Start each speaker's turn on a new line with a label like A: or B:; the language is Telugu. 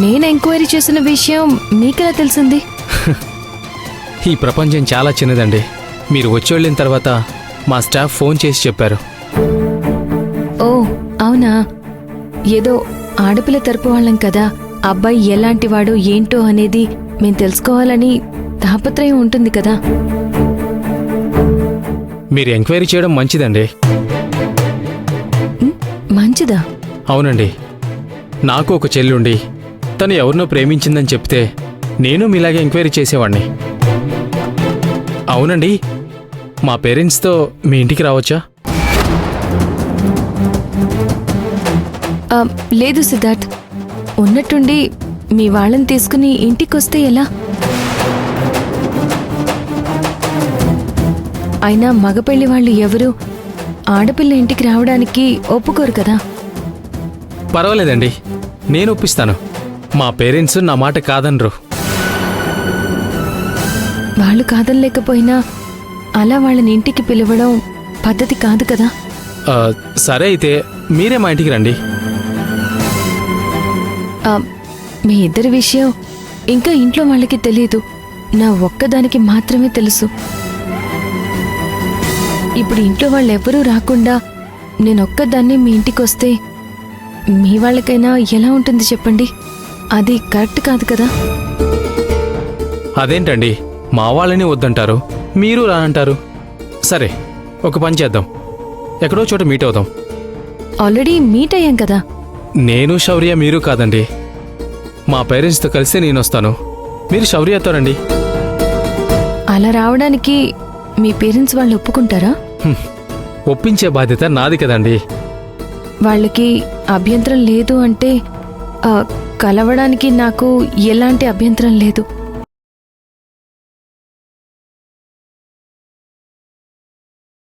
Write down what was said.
A: నేను ఎంక్వైరీ చేసిన విషయం మీకెలా తెలిసింది?
B: ఈ ప్రపంచం చాలా చిన్నదండి. మీరు వచ్చి వెళ్ళిన తర్వాత మా స్టాఫ్ ఫోన్ చేసి చెప్పారు.
A: ఓ అవునా? ఏదో ఆడపిల్ల తరపు వాళ్ళం కదా, అబ్బాయి ఎలాంటివాడో ఏంటో అనేది మేం తెలుసుకోవాలని తాపత్రయం ఉంటుంది కదా.
B: మీరు ఎంక్వైరీ చేయడం మంచిదండి.
A: మంచిదా?
B: అవునండి. నాకు ఒక చెల్లుండి తను ఎవరినో ప్రేమించిందని చెప్తే నేను మీలాగే ఎంక్వైరీ చేసేవాడిని. అవునండి, మా పేరెంట్స్తో మీ ఇంటికి రావచ్చా?
A: లేదు సిద్ధార్థ్, ఉన్నట్టుండి మీ వాళ్ళని తీసుకుని ఇంటికొస్తే ఎలా? అయినా మగపెళ్లి వాళ్ళు ఎవరు ఆడపిల్ల ఇంటికి రావడానికి ఒప్పుకోరు కదా.
B: పర్వాలేదండి, నేను ఒప్పిస్తాను. మా పేరెంట్స్ నా మాట కాదనరు.
A: వాళ్ళు కాదనలేకపోయినా అలా వాళ్ళని ఇంటికి పిలవడం పద్ధతి కాదు కదా.
B: సరే అయితే మీరే మా ఇంటికి రండి.
A: మీ ఇద్దరి విషయం ఇంకా ఇంట్లో వాళ్ళకి తెలియదు, నా ఒక్కదానికి మాత్రమే తెలుసు. ఇప్పుడు ఇంట్లో వాళ్ళెవ్వరూ రాకుండా నేనొక్కదాన్ని మీ ఇంటికొస్తే మీ వాళ్ళకైనా ఎలా ఉంటుంది చెప్పండి? అది కరెక్ట్ కాదు కదా.
B: అదేంటండి, మా వాళ్ళని వద్దంటారు, మీరు రానంటారు. సరే, ఒక పని చేద్దాం, ఎక్కడో చోట మీట్ అవుదాం.
A: ఆల్రెడీ మీట్ అయ్యాం కదా.
B: నేను శౌర్య మీరు కాదండి. మా పేరెంట్స్తో కలిసి నేను వస్తాను, మీరు శౌర్యతో రండి.
A: అలా రావడానికి మీ పేరెంట్స్ వాళ్ళు ఒప్పుకుంటారా?
B: ఒప్పించే బాధ్యత నాది కదండి.
A: వాళ్ళకి అభ్యంతరం లేదు అంటే కలవడానికి నాకు ఎలాంటి అభ్యంతరం లేదు.